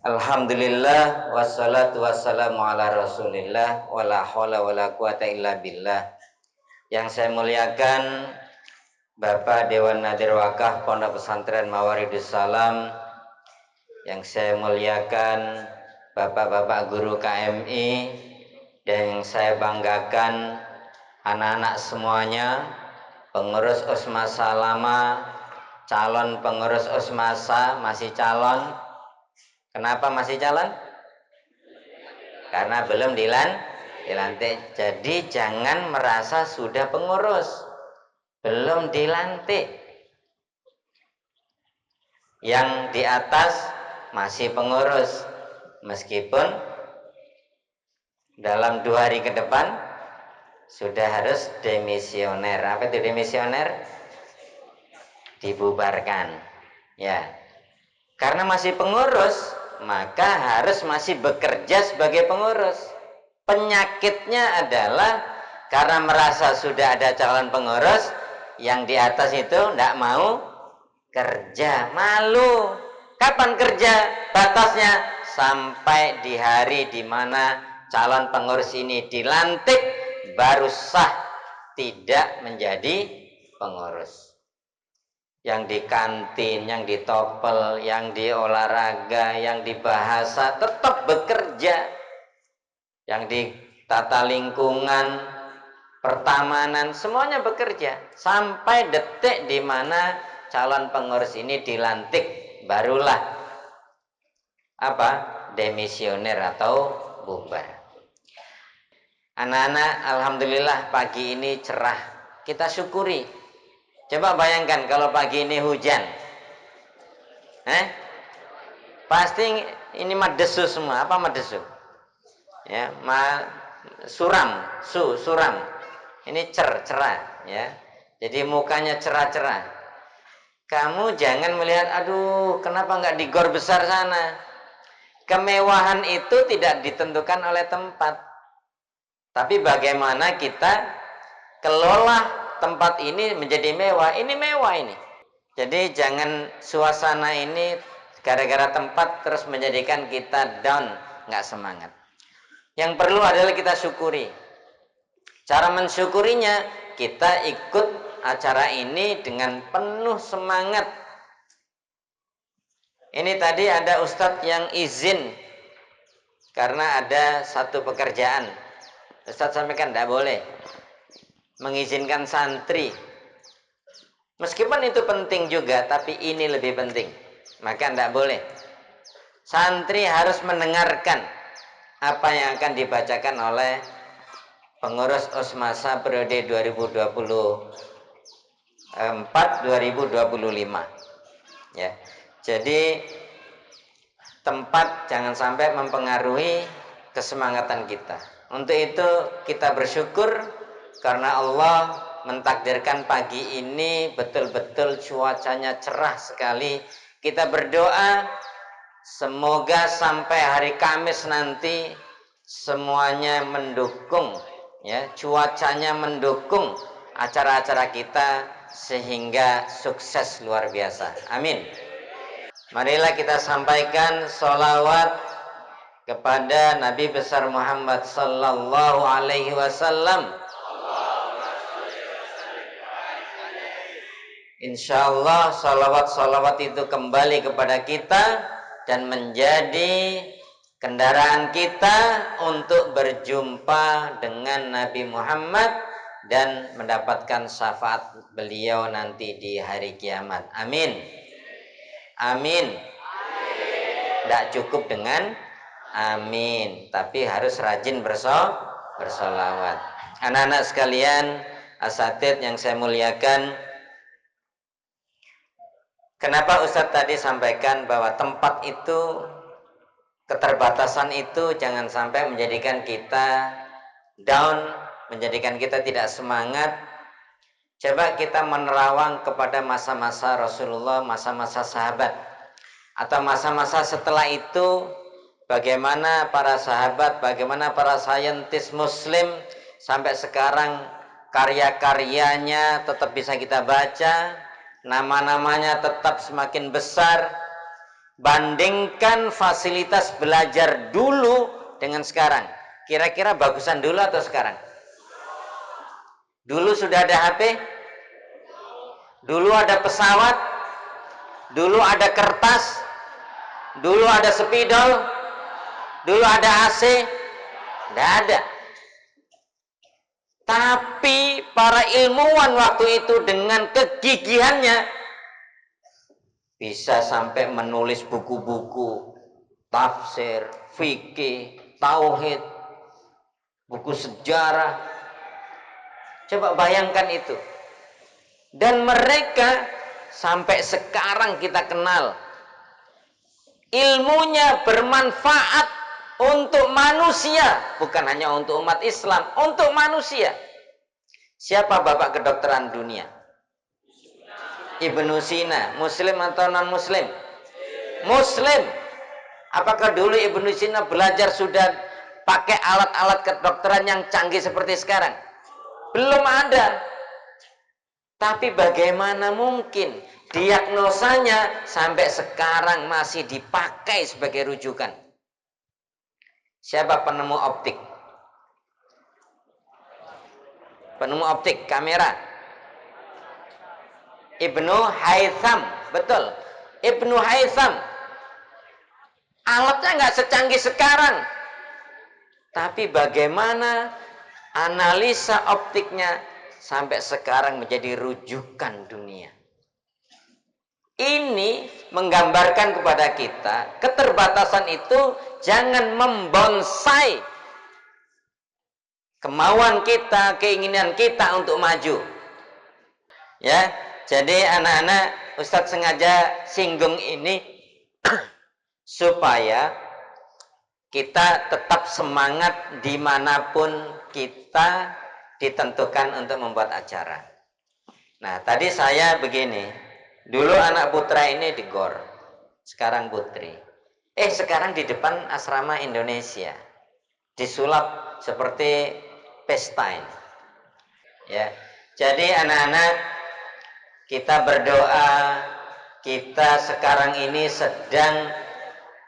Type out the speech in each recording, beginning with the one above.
Alhamdulillah wassalatu wassalamu ala Rasulillah wala haula wala quwata illa billah. Yang saya muliakan Bapak Dewan Nadir Wakaf Pondok Pesantren Mawaridus Salam, yang saya muliakan Bapak-bapak guru KMI, dan yang saya banggakan anak-anak semuanya, pengurus Osmasa lama, calon pengurus Osmasa, masih calon. Kenapa masih calon? Karena belum dilantik. Jadi jangan merasa sudah pengurus, belum dilantik. Yang di atas masih pengurus, meskipun dalam 2 hari ke depan sudah harus demisioner. Apa itu demisioner? Dibubarkan. Ya, karena masih pengurus, maka harus masih bekerja sebagai pengurus. Penyakitnya adalah karena merasa sudah ada calon pengurus, yang di atas itu tidak mau kerja, malu. Kapan kerja? Batasnya sampai di hari di mana calon pengurus ini dilantik, baru sah tidak menjadi pengurus. Yang di kantin, yang di topel, yang di olahraga, yang di bahasa tetap bekerja. Yang di tata lingkungan, pertamanan, semuanya bekerja sampai detik di mana calon pengurus ini dilantik, barulah apa? Demisioner atau bubar. Anak-anak, alhamdulillah pagi ini cerah, kita syukuri. Coba bayangkan kalau pagi ini hujan, pasti ini madesu semua. Apa madesu? Ya, suram. Ini cerah, ya. Jadi mukanya cerah-cerah. Kamu jangan melihat, aduh, kenapa nggak di gor besar sana? Kemewahan itu tidak ditentukan oleh tempat, tapi bagaimana kita kelola tempat ini menjadi mewah. Ini mewah ini. Jadi jangan suasana ini gara-gara tempat terus menjadikan kita down, nggak semangat. Yang perlu adalah kita syukuri. Cara mensyukurinya, kita ikut acara ini dengan penuh semangat. Ini tadi ada ustadz yang izin karena ada satu pekerjaan. Ustadz sampaikan tidak boleh mengizinkan santri. Meskipun itu penting juga, tapi ini lebih penting. Maka tidak boleh. Santri harus mendengarkan apa yang akan dibacakan oleh pengurus Osmasa periode 2024-2025. Ya. Jadi tempat jangan sampai mempengaruhi kesemangatan kita. Untuk itu kita bersyukur karena Allah mentakdirkan pagi ini betul-betul cuacanya cerah sekali. Kita berdoa semoga sampai hari Kamis nanti semuanya mendukung, ya, cuacanya mendukung acara-acara kita sehingga sukses luar biasa. Amin. Marilah kita sampaikan sholawat kepada Nabi besar Muhammad sallallahu alaihi wasallam. Insyaallah salawat-salawat itu kembali kepada kita dan menjadi kendaraan kita untuk berjumpa dengan Nabi Muhammad dan mendapatkan syafaat beliau nanti di hari kiamat. Amin. Amin. Tidak cukup dengan amin, tapi harus rajin bersolawat. Anak-anak sekalian, asatidz yang saya muliakan, kenapa Ustadz tadi sampaikan bahwa tempat itu, keterbatasan itu jangan sampai menjadikan kita down, menjadikan kita tidak semangat. Coba kita menerawang kepada masa-masa Rasulullah, masa-masa sahabat, atau masa-masa setelah itu, bagaimana para sahabat, bagaimana para saintis muslim sampai sekarang karya-karyanya tetap bisa kita baca, nama-namanya tetap semakin besar. Bandingkan fasilitas belajar dulu dengan sekarang. Kira-kira bagusan dulu atau sekarang? Dulu sudah ada HP, dulu ada pesawat, dulu ada kertas, dulu ada spidol, dulu ada AC, tidak ada. Tapi para ilmuwan waktu itu dengan kegigihannya bisa sampai menulis buku-buku tafsir, fikih, tauhid, buku sejarah. Coba bayangkan itu. Dan mereka sampai sekarang kita kenal ilmunya bermanfaat untuk manusia, bukan hanya untuk umat Islam, untuk manusia. Siapa bapak kedokteran dunia? Ibnu Sina. Muslim atau non muslim? Muslim. Apakah dulu Ibnu Sina belajar sudah pakai alat-alat kedokteran yang canggih seperti sekarang? Belum ada. Tapi bagaimana mungkin diagnosanya sampai sekarang masih dipakai sebagai rujukan? Siapa penemu optik? Penemu optik, kamera. Ibnu Haytham, betul. Ibnu Haytham. Alatnya nggak secanggih sekarang. Tapi bagaimana analisa optiknya sampai sekarang menjadi rujukan dunia. Ini menggambarkan kepada kita keterbatasan itu jangan membonsai kemauan kita, keinginan kita untuk maju. Ya, jadi anak-anak, Ustadz sengaja singgung ini supaya kita tetap semangat dimanapun kita ditentukan untuk membuat acara. Nah, tadi saya begini. Dulu anak putra ini di GOR, sekarang putri. Sekarang di depan asrama Indonesia, disulap seperti pesta ini. Ya, jadi anak-anak, kita berdoa. Kita sekarang ini sedang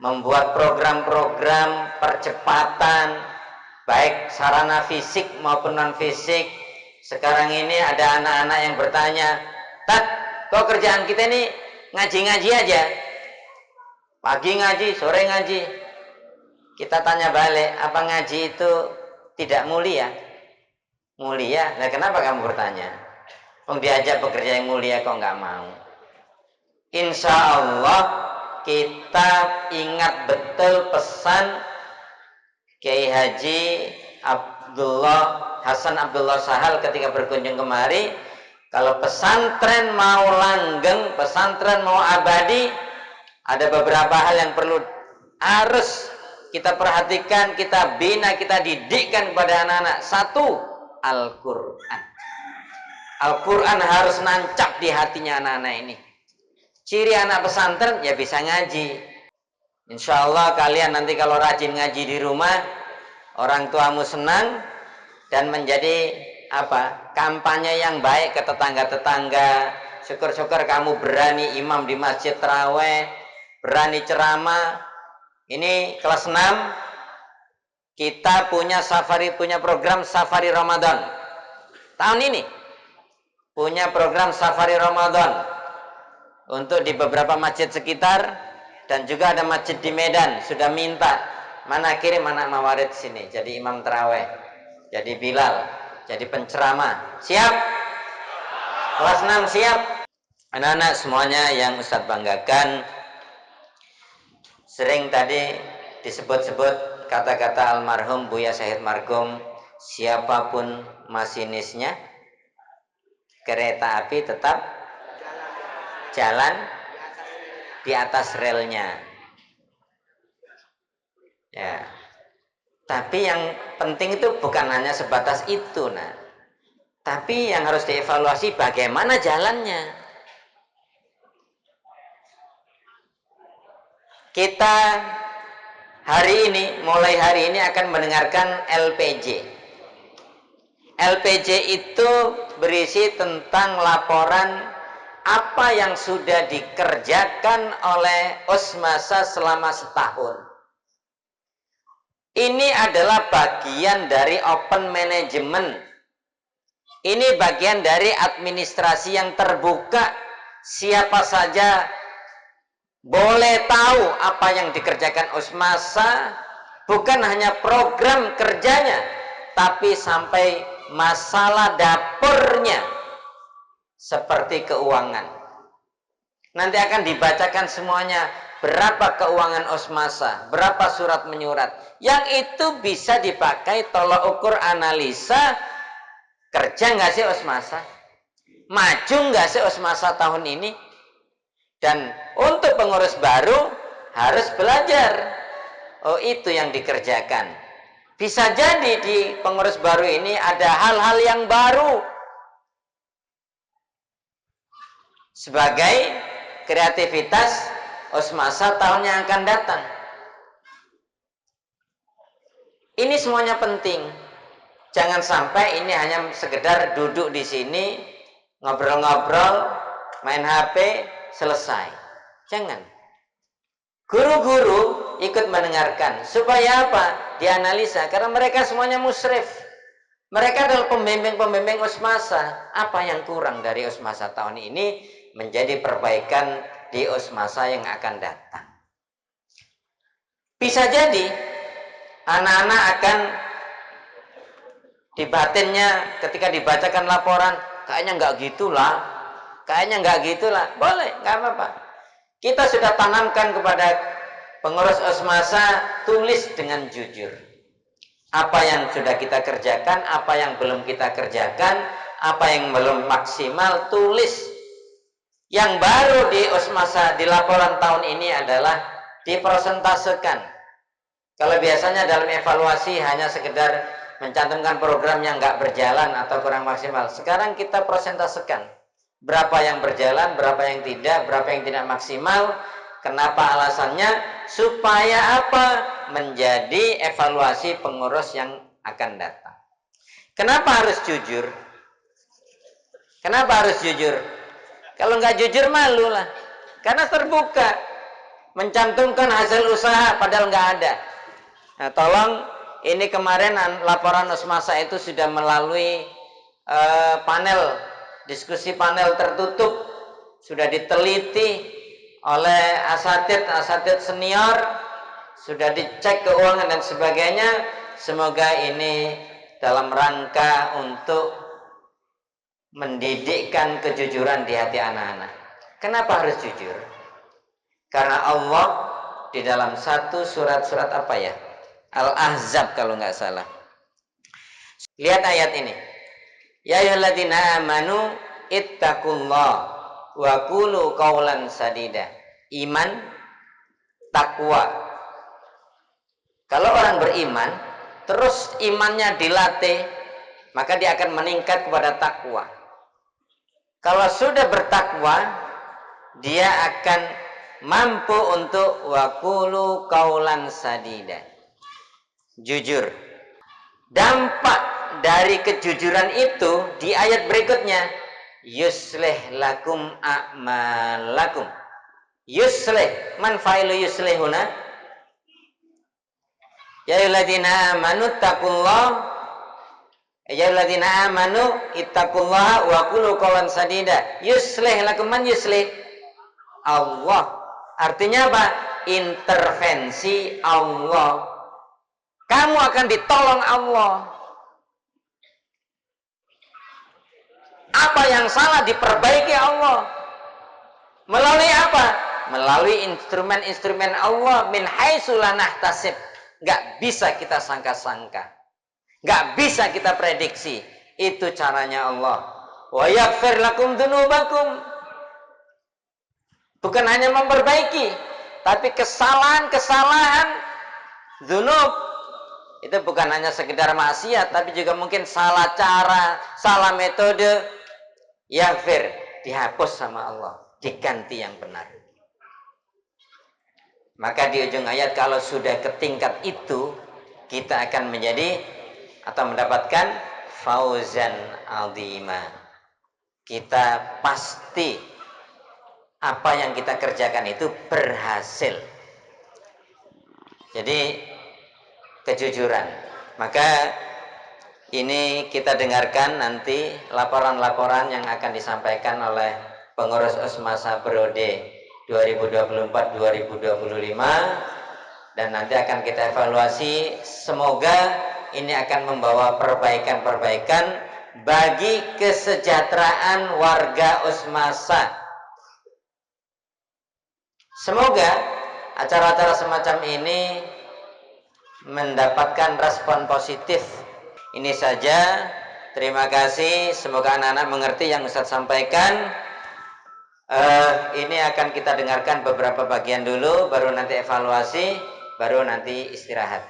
membuat program-program percepatan, baik sarana fisik maupun non fisik. Sekarang ini ada anak-anak yang bertanya, "Tat, kok kerjaan kita ini ngaji-ngaji aja? Pagi ngaji, sore ngaji." Kita tanya balik, apa ngaji itu tidak mulia? Mulia? Nah, kenapa kamu bertanya? Diajak bekerja yang mulia kok nggak mau? Insya Allah kita ingat betul pesan Kiai Haji Hasan Abdullah Sahal ketika berkunjung kemari. Kalau pesantren mau langgeng, pesantren mau abadi, ada beberapa hal yang harus kita perhatikan, kita bina, kita didikkan kepada anak-anak. Satu, Al-Quran. Al-Quran harus nancap di hatinya anak-anak ini. Ciri anak pesantren ya bisa ngaji. Insya Allah kalian nanti kalau rajin ngaji di rumah, orang tuamu senang dan menjadi kampanye yang baik ke tetangga-tetangga. Syukur-syukur kamu berani imam di masjid taraweh, berani ceramah. Ini kelas 6, kita punya program safari Ramadan tahun ini, punya program safari Ramadan untuk di beberapa masjid sekitar, dan juga ada masjid di Medan sudah minta, mana kirim anak mawarid sini jadi imam taraweh, jadi Bilal, jadi penceramah. Siap? Kelas 6 siap? Anak-anak semuanya yang Ustadz banggakan, sering tadi disebut-sebut kata-kata almarhum Buya Syahid Margum, siapapun masinisnya, kereta api tetap jalan di atas relnya. Ya. Tapi yang penting itu bukan hanya sebatas itu, tapi yang harus dievaluasi bagaimana jalannya. Kita mulai hari ini akan mendengarkan LPJ. LPJ itu berisi tentang laporan apa yang sudah dikerjakan oleh Osmasa selama setahun. Ini adalah bagian dari open management. Ini bagian dari administrasi yang terbuka. Siapa saja boleh tahu apa yang dikerjakan Osmasa, bukan hanya program kerjanya, tapi sampai masalah dapurnya, seperti keuangan. Nanti akan dibacakan semuanya, berapa keuangan Osmasa, berapa surat menyurat. Yang itu bisa dipakai tolak ukur analisa, kerja nggak sih Osmasa? Maju nggak sih Osmasa tahun ini? Dan untuk pengurus baru harus belajar. Oh, itu yang dikerjakan. Bisa jadi di pengurus baru ini ada hal-hal yang baru sebagai kreativitas Osmasa tahun yang akan datang. Ini semuanya penting. Jangan sampai ini hanya sekedar duduk di sini, ngobrol-ngobrol, main HP, selesai. Jangan. Guru-guru ikut mendengarkan. Supaya apa? Dianalisa. Karena mereka semuanya musyrif. Mereka adalah pembimbing-pembimbing Osmasa. Apa yang kurang dari Osmasa tahun ini menjadi perbaikan di Osmasa yang akan datang. Bisa jadi anak-anak akan di batinnya ketika dibacakan laporan, kayaknya nggak gitulah, boleh, nggak apa-apa. Kita sudah tanamkan kepada pengurus Osmasa, tulis dengan jujur. Apa yang sudah kita kerjakan, apa yang belum kita kerjakan, apa yang belum maksimal, tulis. Yang baru di Osmasa, di laporan tahun ini adalah dipresentasekan. Kalau biasanya dalam evaluasi hanya sekedar mencantumkan program yang nggak berjalan atau kurang maksimal. Sekarang kita presentasekan berapa yang berjalan, berapa yang tidak maksimal. Kenapa alasannya? Supaya apa? Menjadi evaluasi pengurus yang akan datang. Kenapa harus jujur? Kalau nggak jujur malu lah. Karena terbuka, mencantumkan hasil usaha padahal nggak ada. Nah, tolong. Ini kemarin laporan Osmasa itu sudah melalui diskusi panel tertutup, sudah diteliti oleh asatid senior, sudah dicek keuangan dan sebagainya. Semoga ini dalam rangka untuk mendidikkan kejujuran di hati anak-anak. Kenapa harus jujur? Karena Allah di dalam satu surat apa ya? Al-Ahzab kalau nggak salah. Lihat ayat ini. Ya ayyuhalladzina amanu ittaqullah wa qulu qawlan sadida. Iman, takwa. Kalau orang beriman, terus imannya dilatih, maka dia akan meningkat kepada takwa. Kalau sudah bertakwa, dia akan mampu untuk wa qulu qawlan sadida. Jujur. Dampak dari kejujuran itu di ayat berikutnya, yuslih lakum a'malakum. Yuslih, man fa'ilu yuslih huna? Ya ayyuhalladzina amanu ittaqullaha wa qulu qawlan sadida. Yuslih lakum, man yuslih? Allah. Artinya apa? Intervensi Allah. Kamu akan ditolong Allah. Apa yang salah diperbaiki Allah. Melalui apa? Melalui instrumen-instrumen Allah, min haitsu la nahtasib. Gak bisa kita sangka-sangka. Gak bisa kita prediksi. Itu caranya Allah. Wa yaghfir lakum dzunubakum. Bukan hanya memperbaiki, tapi kesalahan-kesalahan dzunub. Itu bukan hanya sekedar maksiat, tapi juga mungkin salah cara, salah metode. Yaghfir, dihapus sama Allah, diganti yang benar. Maka di ujung ayat, kalau sudah ke tingkat itu, kita akan menjadi atau mendapatkan fauzan azima. Kita pasti apa yang kita kerjakan itu berhasil. Jadi kejujuran. Maka ini kita dengarkan nanti laporan-laporan yang akan disampaikan oleh pengurus Osmasa periode 2024-2025, dan nanti akan kita evaluasi. Semoga ini akan membawa perbaikan-perbaikan bagi kesejahteraan warga Osmasa. Semoga acara-acara semacam ini mendapatkan respon positif. Ini saja. Terima kasih. Semoga anak-anak mengerti yang Ustadz sampaikan. Ini akan kita dengarkan beberapa bagian dulu, baru nanti evaluasi, baru nanti istirahat.